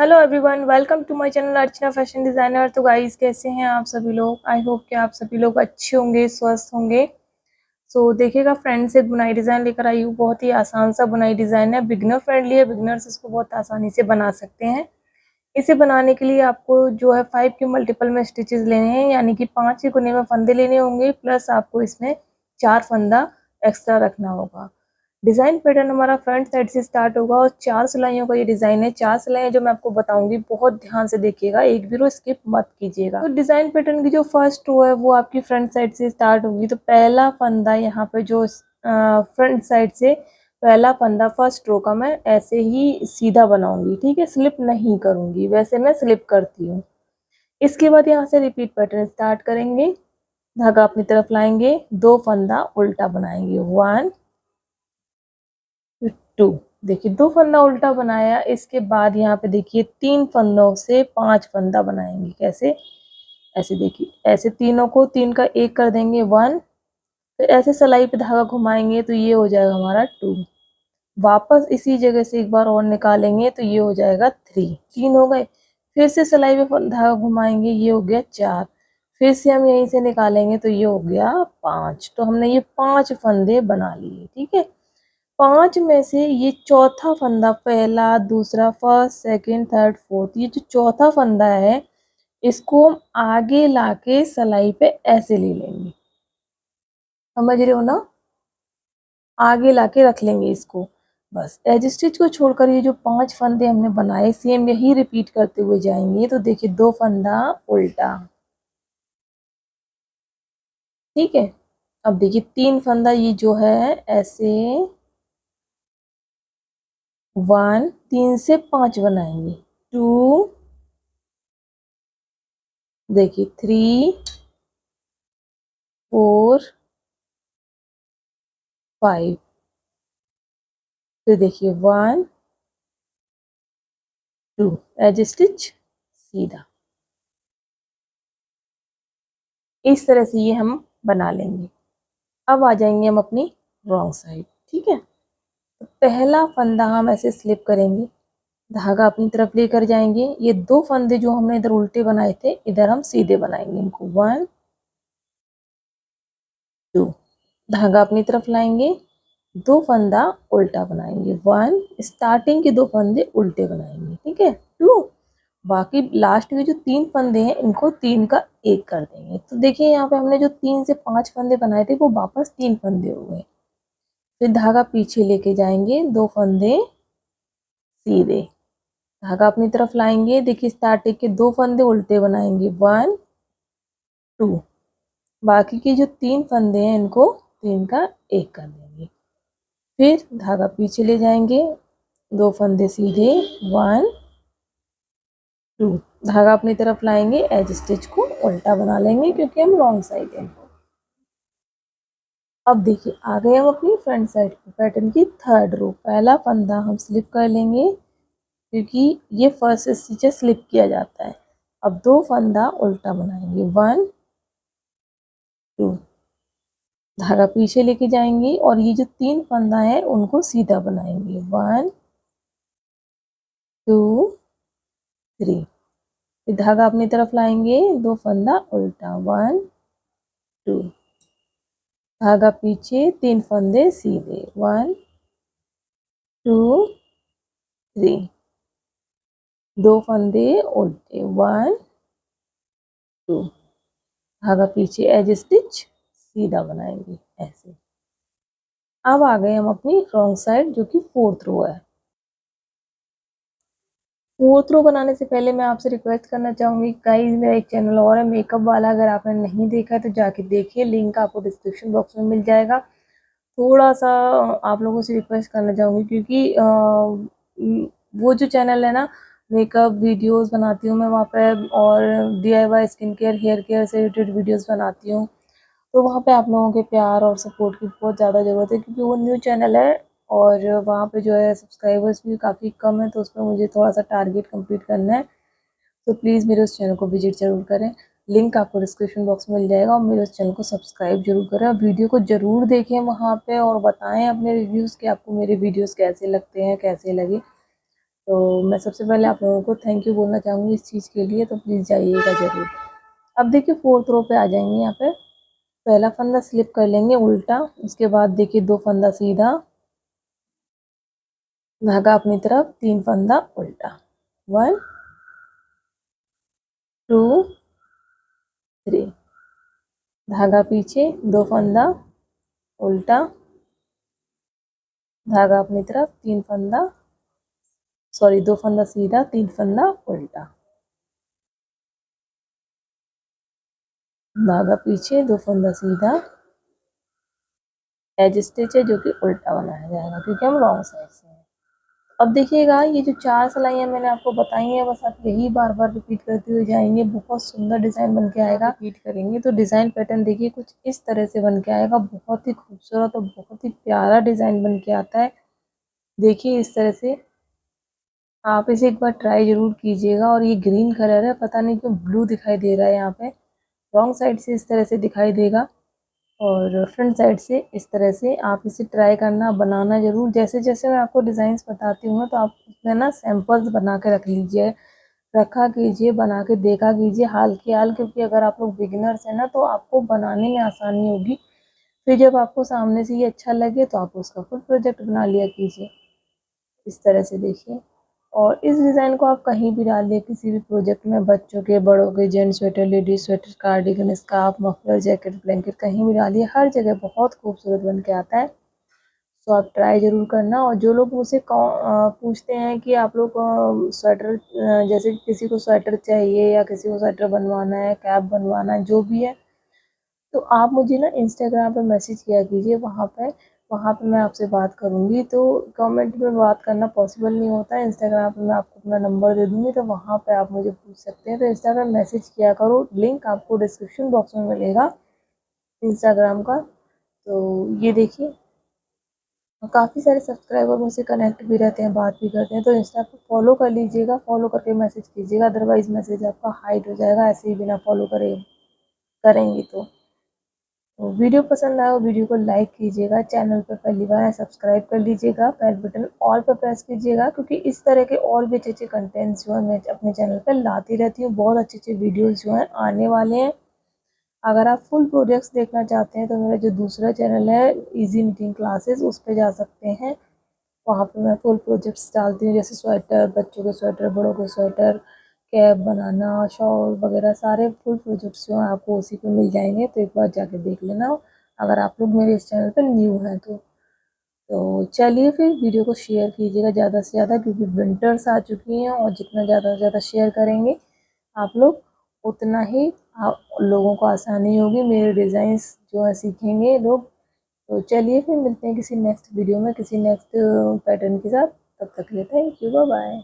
Hello everyone, welcome to my channel Archana fashion designer. तो guys, कैसे हैं आप सभी लोग? आई होप कि आप सभी लोग अच्छे होंगे, स्वस्थ होंगे। देखिएगा फ्रेंड्स, एक बुनाई डिज़ाइन लेकर आई हूँ। बहुत ही आसान सा बुनाई डिज़ाइन है, बिगिनर फ्रेंडली है। बिगिनर्स इसको बहुत आसानी से बना सकते हैं। इसे बनाने के लिए आपको जो है 5 के मल्टीपल में स्टिचेस लेने हैं, यानी कि 5 के कोने में फंदे लेने होंगे, प्लस आपको इसमें 4 फंदा एक्स्ट्रा रखना होगा। डिज़ाइन पैटर्न हमारा फ्रंट साइड से स्टार्ट होगा और 4 सिलाइयों का ये डिज़ाइन है। 4 सिलाइयाँ जो मैं आपको बताऊंगी, बहुत ध्यान से देखिएगा, एक भी रो स्किप मत कीजिएगा। तो डिज़ाइन पैटर्न की जो फर्स्ट रो है वो आपकी फ्रंट साइड से स्टार्ट होगी। तो पहला फंदा यहाँ पे जो फ्रंट साइड से पहला फंदा फर्स्ट रो का मैं ऐसे ही सीधा बनाऊंगी, ठीक है, स्लिप नहीं करूंगी, वैसे मैं स्लिप करती हूँ। इसके बाद यहाँ से रिपीट पैटर्न स्टार्ट करेंगे। धागा अपनी तरफ लाएंगे, 2 फंदा उल्टा बनाएंगे, 1 2। देखिए 2 फंदा उल्टा बनाया। इसके बाद यहाँ पे देखिए 3 फंदों से 5 फंदा बनाएंगे। कैसे? ऐसे देखिए, ऐसे तीनों को 3 का 1 कर देंगे, 1। फिर ऐसे सलाई पे धागा घुमाएंगे तो ये हो जाएगा हमारा 2। वापस इसी जगह से एक बार और निकालेंगे तो ये हो जाएगा 3। 3 हो गए। फिर से सलाई पे धागा घुमाएंगे, ये हो गया 4। फिर से हम यहीं से निकालेंगे तो ये हो गया 5। तो हमने ये 5 फंदे बना लिए, ठीक है। 5 में से ये चौथा फंदा, पहला, दूसरा, फर्स्ट, सेकंड, थर्ड, फोर्थ, ये जो चौथा फंदा है इसको हम आगे लाके सलाई पे ऐसे ले लेंगे। समझ रहे हो ना? आगे लाके रख लेंगे इसको। बस एज स्टिच को छोड़कर ये जो 5 फंदे हमने बनाए, सेम यही रिपीट करते हुए जाएंगे। तो देखिए 2 फंदा उल्टा, ठीक है। अब देखिए 3 फंदा ये जो है ऐसे 1, 3 से 5 बनाएंगे, 2, देखिए 3, 4, 5। फिर देखिए 1, 2, एज स्टिच सीधा। इस तरह से ये हम बना लेंगे। अब आ जाएंगे हम अपनी रॉन्ग साइड, ठीक है। तो पहला फंदा हम ऐसे स्लिप करेंगे, धागा अपनी तरफ लेकर जाएंगे। ये 2 फंदे जो हमने इधर उल्टे बनाए थे, इधर हम सीधे बनाएंगे इनको, 1, 2। धागा अपनी तरफ लाएंगे, 2 फंदा उल्टा बनाएंगे, 1। स्टार्टिंग के 2 फंदे उल्टे बनाएंगे, ठीक है, 2। बाकी लास्ट के जो 3 फंदे हैं इनको 3 का 1 कर देंगे। तो देखिए यहाँ पे हमने जो 3 से 5 फंदे बनाए थे वो वापस 3 फंदे हो गए। फिर धागा पीछे लेके जाएंगे, 2 फंदे सीधे, धागा अपनी तरफ लाएंगे। देखिए स्टार्टिंग के 2 फंदे उल्टे बनाएंगे, 1, 2। बाकी के जो 3 फंदे हैं इनको 3 का 1 कर देंगे। फिर धागा पीछे ले जाएंगे, 2 फंदे सीधे, 1, 2। धागा अपनी तरफ लाएंगे, एज स्टिच को उल्टा बना लेंगे क्योंकि हम रॉन्ग साइड हैं। अब देखिए आ गए हम अपनी फ्रंट साइड पैटर्न की थर्ड रो। पहला फंदा हम स्लिप कर लेंगे क्योंकि ये फर्स्ट स्टिच स्लिप किया जाता है। अब 2 फंदा उल्टा बनाएंगे, 1, 2। धागा पीछे लेके जाएंगे और ये जो 3 फंदा है उनको सीधा बनाएंगे, 1, 2, 3। फिर धागा अपनी तरफ लाएंगे, 2 फंदा उल्टा, 1, 2। धागा पीछे, 3 फंदे सीधे, 1, 2, 3। 2 फंदे उल्टे, 1, 2। धागा पीछे, एज स्टिच सीधा बनाएंगे ऐसे। अब आ गए हम अपनी रॉन्ग साइड जो कि फोर्थ रो है। फोर्थ रो बनाने से पहले मैं आपसे रिक्वेस्ट करना चाहूँगी, गाइस मेरा एक चैनल और है मेकअप वाला, अगर आपने नहीं देखा है तो जाके देखिए, लिंक आपको डिस्क्रिप्शन बॉक्स में मिल जाएगा। थोड़ा सा आप लोगों से रिक्वेस्ट करना चाहूँगी क्योंकि वो जो चैनल है ना, मेकअप वीडियोस बनाती हूँ मैं वहाँ पे, और DIY skin care, hair care से रिलेटेड वीडियोस बनाती हूँ। तो वहाँ पे आप लोगों के प्यार और सपोर्ट की बहुत ज़्यादा ज़रूरत है क्योंकि वो न्यू चैनल है और वहाँ पे जो है सब्सक्राइबर्स भी काफ़ी कम है, तो उसमें मुझे थोड़ा सा टारगेट कंप्लीट करना है। तो प्लीज़ मेरे उस चैनल को विजिट ज़रूर करें, लिंक आपको डिस्क्रिप्शन बॉक्स में मिल जाएगा, और मेरे उस चैनल को सब्सक्राइब जरूर करें और वीडियो को ज़रूर देखें वहाँ पे और बताएं अपने रिव्यूज़ कि आपको मेरे वीडियोस कैसे लगते हैं, कैसे लगे। तो मैं सबसे पहले आप लोगों को थैंक यू बोलना चाहूँगी इस चीज़ के लिए, तो प्लीज़ जाइएगा ज़रूर। अब देखिए 4th रो पे आ जाएंगे। यहाँ पे पहला फंदा स्लिप कर लेंगे उल्टा, उसके बाद देखिए 2 फंदा सीधा, धागा अपनी तरफ, 3 फंदा उल्टा, 1 2 3, धागा पीछे, 2 फंदा उल्टा, धागा अपनी तरफ, 3 फंदा, सॉरी 2 फंदा सीधा, 3 फंदा उल्टा, धागा पीछे, 2 फंदा सीधा, एज स्टिच है जो कि उल्टा बनाया जाएगा क्योंकि हम रॉन्ग साइड से हैं। अब देखिएगा ये जो 4 सिलाइयाँ मैंने आपको बताई हैं, बस आप यही बार बार रिपीट करते हुए जाएंगे, बहुत सुंदर डिज़ाइन बन के आएगा। रिपीट करेंगे तो डिज़ाइन पैटर्न देखिए कुछ इस तरह से बन के आएगा, बहुत ही खूबसूरत और बहुत ही प्यारा डिज़ाइन बन के आता है। देखिए इस तरह से आप इसे एक बार ट्राई ज़रूर कीजिएगा। और ये ग्रीन कलर है, पता नहीं क्यों ब्लू दिखाई दे रहा है यहाँ पे, रॉन्ग साइड से इस तरह से दिखाई देगा और फ्रंट साइड से इस तरह से। आप इसे ट्राई करना, बनाना ज़रूर। जैसे जैसे मैं आपको डिज़ाइंस बताती हूँ तो आप उसमें ना सैम्पल्स बना के रख लीजिए, रखा कीजिए, बना के देखा कीजिए हाल की हाल, क्योंकि अगर आप लोग बिगिनर्स हैं ना तो आपको बनाने में आसानी होगी। फिर जब आपको सामने से ये अच्छा लगे तो आप उसका फुल प्रोजेक्ट बना लिया कीजिए इस तरह से। देखिए और इस डिज़ाइन को आप कहीं भी डालिए, किसी भी प्रोजेक्ट में, बच्चों के, बड़ों के, gents sweater, ladies sweater, cardigan, scarf, muffler, jacket, blanket, कहीं भी डालिए, हर जगह बहुत खूबसूरत बन के आता है। तो आप ट्राई ज़रूर करना। और जो लोग मुझसे पूछते हैं कि आप लोग स्वेटर, जैसे किसी को स्वेटर चाहिए या किसी को स्वेटर बनवाना है, कैप बनवाना है, जो भी है, तो आप मुझे ना इंस्टाग्राम पे मैसेज किया कीजिए। वहाँ पे मैं आपसे बात करूँगी। तो कमेंट में बात करना पॉसिबल नहीं होता है, इंस्टाग्राम पे मैं आपको अपना नंबर दे दूँगी, तो वहाँ पे आप मुझे पूछ सकते हैं। तो इंस्टा पे मैसेज किया करो, लिंक आपको डिस्क्रिप्शन बॉक्स में मिलेगा इंस्टाग्राम का। तो ये देखिए काफ़ी सारे सब्सक्राइबर मुझसे कनेक्ट भी रहते हैं, बात भी करते हैं। तो इंस्टा पे फॉलो कर लीजिएगा, फॉलो करके मैसेज कीजिएगा, अदरवाइज़ मैसेज आपका हाइड हो जाएगा ऐसे ही बिना फॉलो करे करेंगी तो। तो वीडियो पसंद आया हो वीडियो को लाइक कीजिएगा, चैनल पर पहली बार है सब्सक्राइब कर लीजिएगा, बेल बटन ऑल पर प्रेस कीजिएगा, क्योंकि इस तरह के और भी अच्छे अच्छे कंटेंट्स जो है मैं अपने चैनल पर लाती रहती हूँ। बहुत अच्छे अच्छे वीडियोस जो हैं आने वाले हैं। अगर आप फुल प्रोजेक्ट्स देखना चाहते हैं तो मेरा जो दूसरा चैनल है इजी नीटिंग क्लासेस, उस पर जा सकते हैं। वहाँ पे मैं फुल प्रोजेक्ट्स डालती हूँ, जैसे स्वेटर, बच्चों के स्वेटर, बड़ों के स्वेटर, कैप बनाना, शॉल वगैरह, सारे फुल प्रोजेक्ट्स जो हैं आपको उसी पे मिल जाएंगे। तो एक बार जाके देख लेना अगर आप लोग मेरे इस चैनल पर न्यू हैं तो चलिए फिर वीडियो को शेयर कीजिएगा ज़्यादा से ज़्यादा, क्योंकि विंटर्स आ चुकी हैं और जितना ज़्यादा से ज़्यादा शेयर करेंगे आप लोग, उतना ही आप लोगों को आसानी होगी, मेरे डिज़ाइंस जो है सीखेंगे लोग। तो चलिए फिर मिलते हैं किसी नेक्स्ट वीडियो में, किसी नेक्स्ट पैटर्न के साथ। तब तक के लिए थैंक यू, बाय बाय।